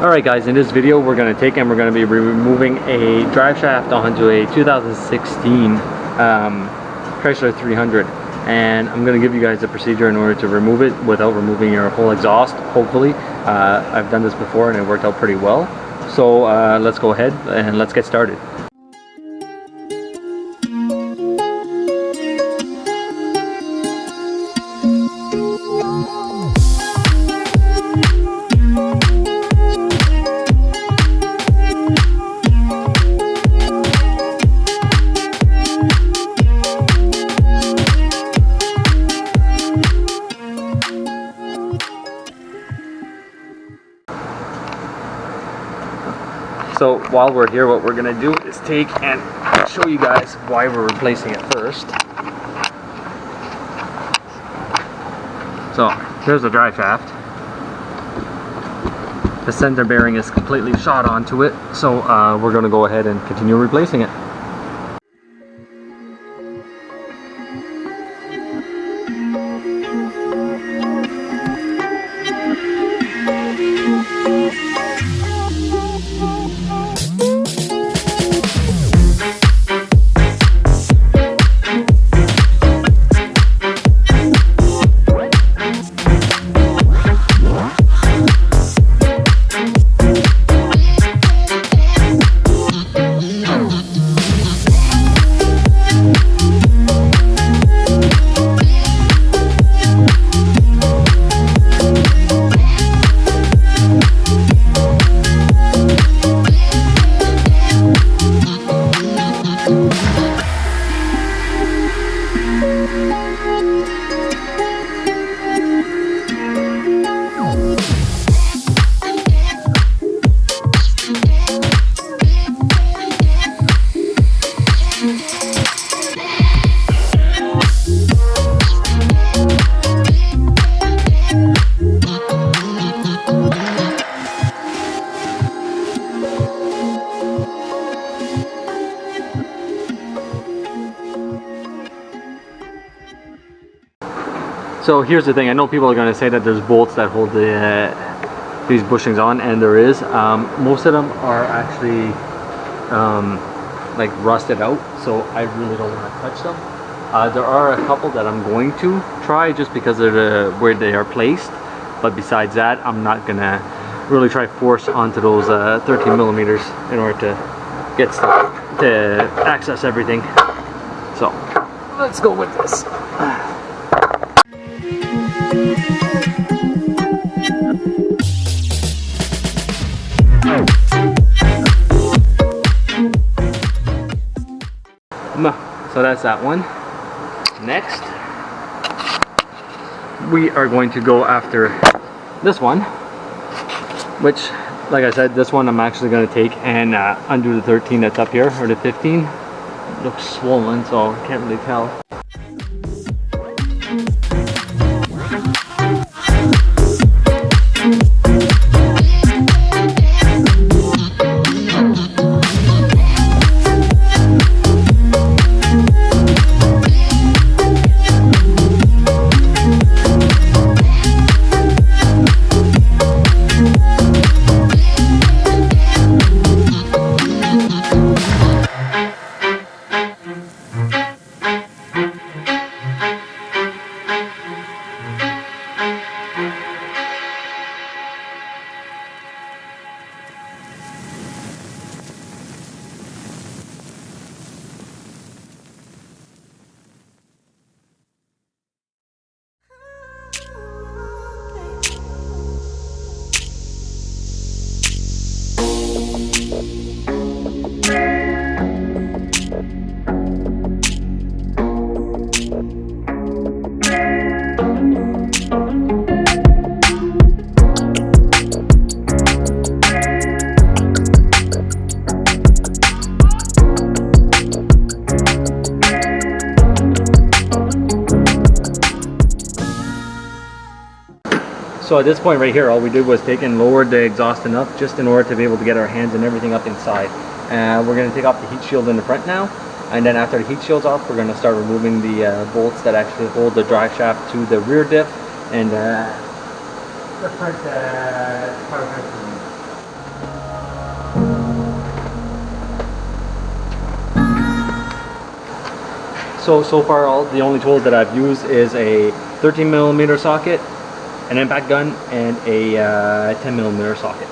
Alright guys, in this video we're going to be removing a drive shaft onto a 2016 Chrysler 300, and I'm going to give you guys a procedure in order to remove it without removing your whole exhaust, hopefully. I've done this before and it worked out pretty well, so let's go ahead and let's get started. So while we're here, what we're going to do is take and show you guys why we're replacing it first. So here's the drive shaft. The center bearing is completely shot onto it, so we're going to go ahead and continue replacing it. So here's the thing, I know people are going to say that there's bolts that hold these bushings on, and there is. Most of them are actually like rusted out, so I really don't want to touch them. There are a couple that I'm going to try just because of where they are placed, but besides that, I'm not going to really try force onto those 13 millimeters in order to get stuff, to access everything. So let's go with this. So that's that one. Next, we are going to go after this one, which, like I said, this one I'm actually going to take and undo the 13 that's up here, or the 15. It looks swollen, so I can't really tell. So at this point right here, all we did was take and lowered the exhaust enough just in order to be able to get our hands and everything up inside. We're going to take off the heat shield in the front now, and then after the heat shield's off, we're going to start removing the bolts that actually hold the drive shaft to the rear diff and the front power transfer. So far the only tools that I've used is a 13mm socket, an impact gun, and a 10mm socket.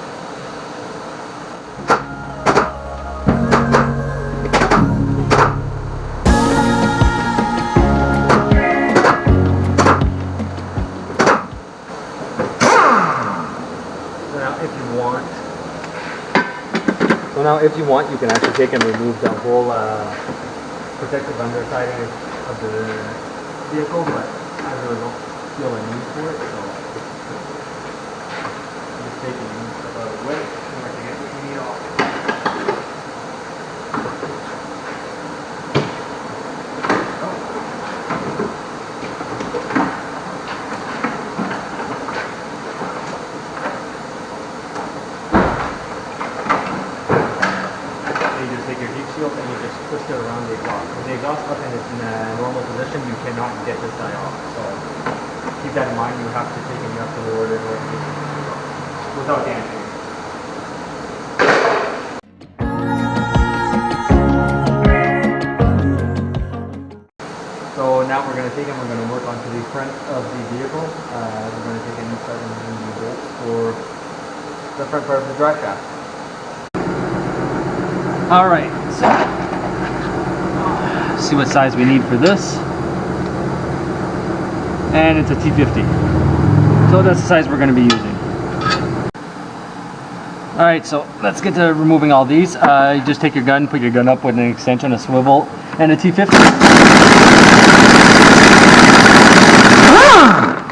So now if you want, you can actually take and remove the whole protective underside of the vehicle, but I really don't feel a need for it, so I'm just taking stuff out of the way in order to get what you need off. Take your heat shield and you just twist it around the exhaust. When the exhaust button is in a normal position, you cannot get this side off. So keep that in mind. You have to take and you have to lower it in order to get it off without damaging it. So now we're going to take and we're going to work onto the front of the vehicle. We're going to take and start removing the bolts for the front part of the drive shaft. Alright, so see what size we need for this. And it's a T50. So that's the size we're going to be using. Alright, so let's get to removing all these. You just take your gun, put your gun up with an extension, a swivel, and a T50.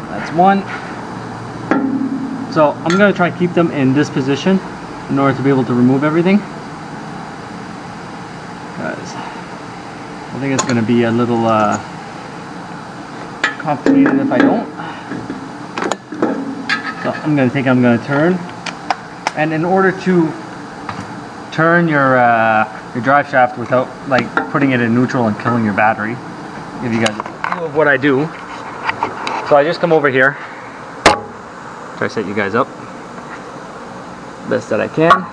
That's one. So I'm going to try and keep them in this position in order to be able to remove everything. I think it's going to be a little complicated if I don't. So I'm going to turn, and in order to turn your drive shaft without like putting it in neutral and killing your battery, give you guys a clue of what I do. So I just come over here, try to set you guys up best that I can.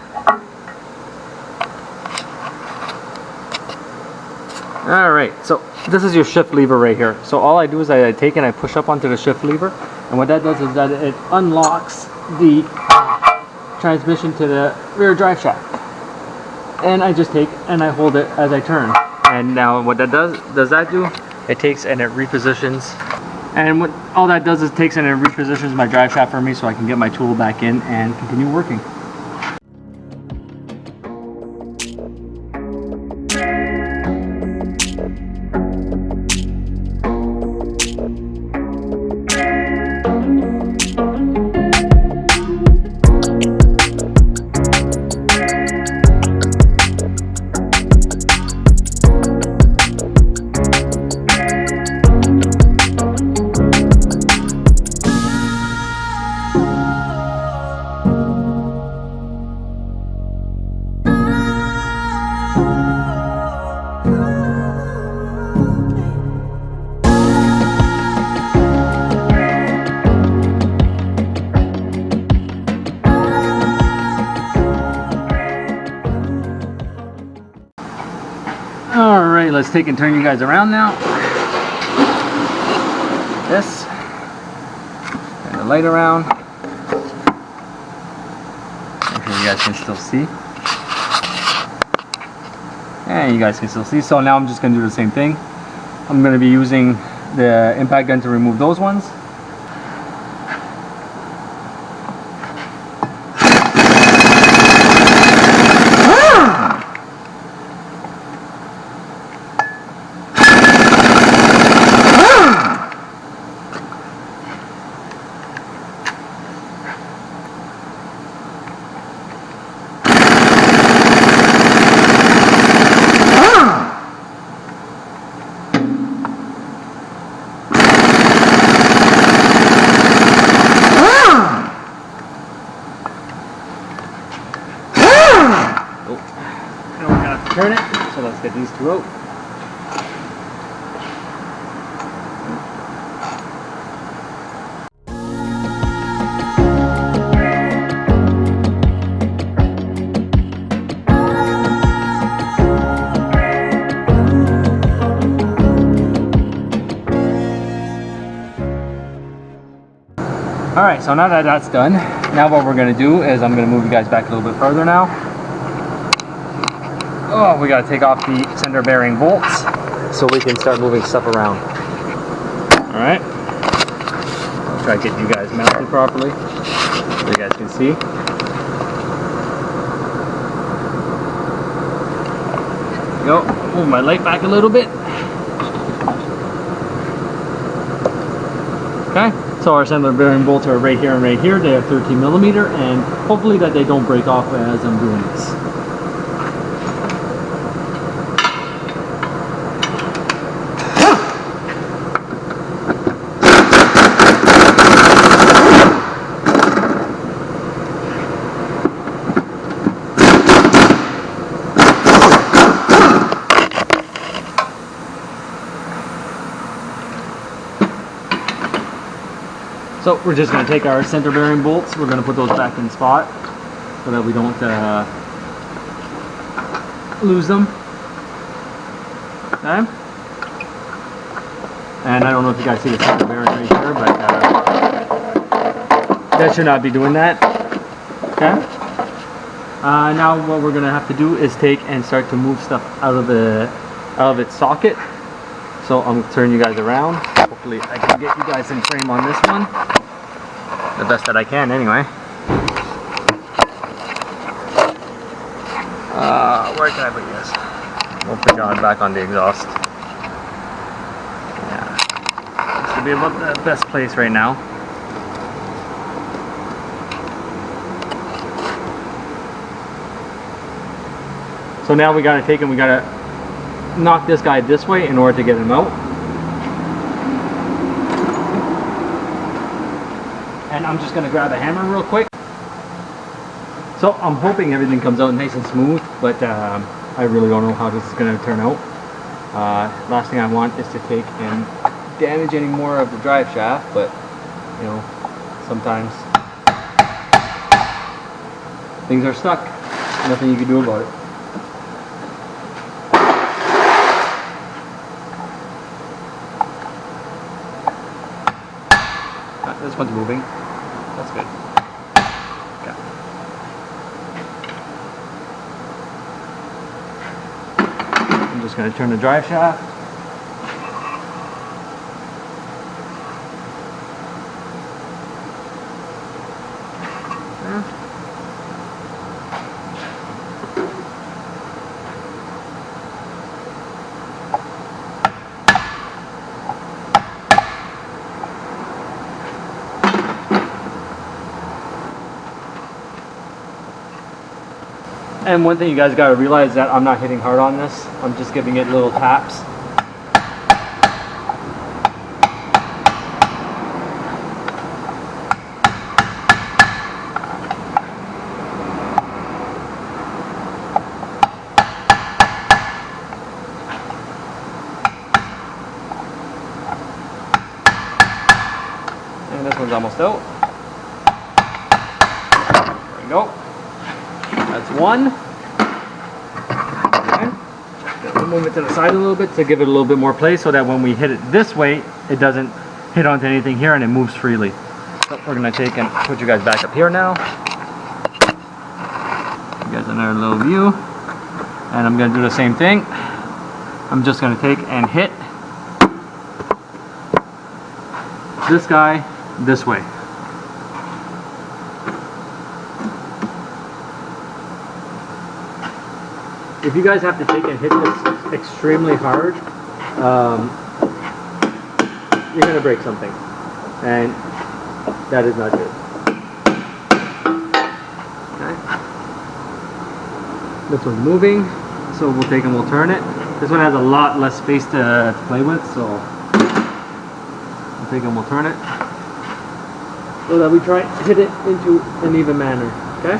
Alright, so this is your shift lever right here. So all I do is I take and I push up onto the shift lever, and what that does is that it unlocks the transmission to the rear drive shaft. And I just take and I hold it as I turn. And now what that does that do? It takes and it repositions. And what all that does is takes and it repositions my drive shaft for me so I can get my tool back in and continue working. Alright, let's take and turn you guys around now. This. Turn the light around. Make sure you guys can still see. And you guys can still see. So now I'm just going to do the same thing. I'm going to be using the impact gun to remove those ones. Turn it, so let's get these two out. Alright, so now that that's done, now what we're going to do is I'm going to move you guys back a little bit further now. Oh, we got to take off the center bearing bolts so we can start moving stuff around. Alright. I'll try to get you guys mounted properly so you guys can see. Go, move my light back a little bit. Okay. So our center bearing bolts are right here and right here. They have 13mm, and hopefully that they don't break off as I'm doing this. So we're just going to take our center bearing bolts, we're going to put those back in spot so that we don't lose them. Okay? And I don't know if you guys see the center bearing right here, but that should not be doing that. Okay? Now what we're going to have to do is take and start to move stuff out of its socket. So I'm going to turn you guys around. Hopefully I can get you guys in frame on this one. The best that I can anyway. Where can I put you guys? We'll put John back on the exhaust. Yeah. This would be about the best place right now. So now we gotta take him, we gotta knock this guy this way in order to get him out. And I'm just going to grab a hammer real quick. So I'm hoping everything comes out nice and smooth, but I really don't know how this is going to turn out. Last thing I want is to take and damage any more of the drive shaft, but you know, sometimes things are stuck. Nothing you can do about it. This one's moving. That's good. Okay. I'm just going to turn the drive shaft. And one thing you guys got to realize is that I'm not hitting hard on this. I'm just giving it little taps. And this one's almost out. There we go. That's one. Okay. We'll move it to the side a little bit to give it a little bit more place so that when we hit it this way, it doesn't hit onto anything here and it moves freely. So we're going to take and put you guys back up here now. You guys another little view. And I'm going to do the same thing. I'm just going to take and hit this guy this way. If you guys have to take and hit this extremely hard, you're going to break something, and that is not good. Okay. This one's moving, so we'll take and we'll turn it. This one has a lot less space to play with, so we'll take and we'll turn it so that we try to hit it into an even manner. Okay.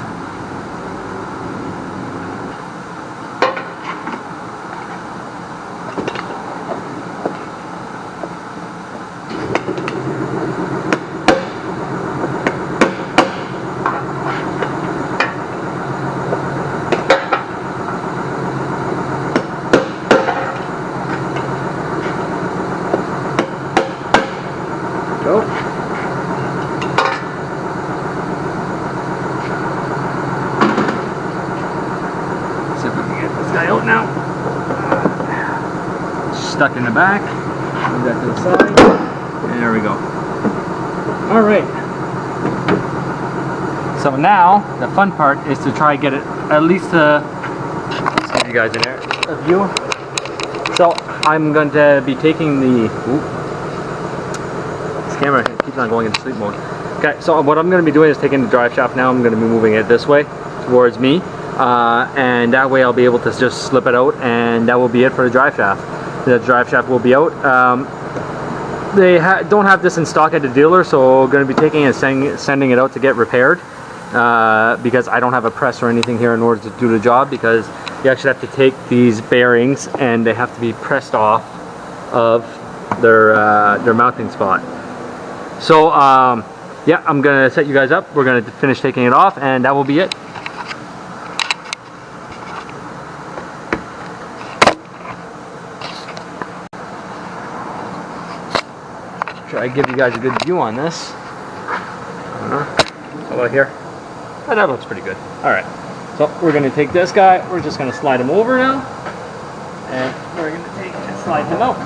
stuck in the back. Move that to the side. And there we go. All right. So now the fun part is to try get it at least to give you guys a view. So I'm going to be taking the. This camera keeps on going into sleep mode. Okay, so what I'm going to be doing is taking the drive shaft now. I'm going to be moving it this way towards me, and that way I'll be able to just slip it out, and that will be it for the drive shaft. The drive shaft will be out. They don't have this in stock at the dealer, so I'm going to be taking it and sending it out to get repaired, because I don't have a press or anything here in order to do the job, because you actually have to take these bearings and they have to be pressed off of their mounting spot. So yeah, I'm gonna set you guys up. We're gonna finish taking it off, and that will be it. Try to give you guys a good view on this. How about here? Oh, that looks pretty good. All right, so we're gonna take this guy. We're just gonna slide him over now, and we're gonna take and slide him out.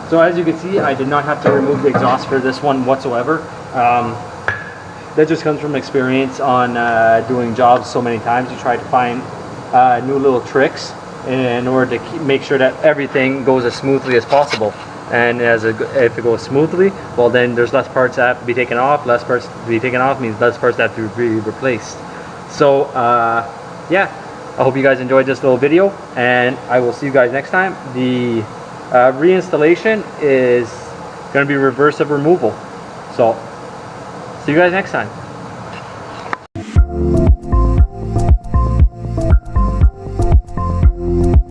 So as you can see, I did not have to remove the exhaust for this one whatsoever. That just comes from experience on doing jobs so many times. You try to find new little tricks in order to make sure that everything goes as smoothly as possible. And if it goes smoothly, well then there's less parts that have to be taken off. Less parts to be taken off means less parts that have to be replaced. So yeah, I hope you guys enjoyed this little video, and I will see you guys next time. The reinstallation is going to be reverse of removal. So see you guys next time.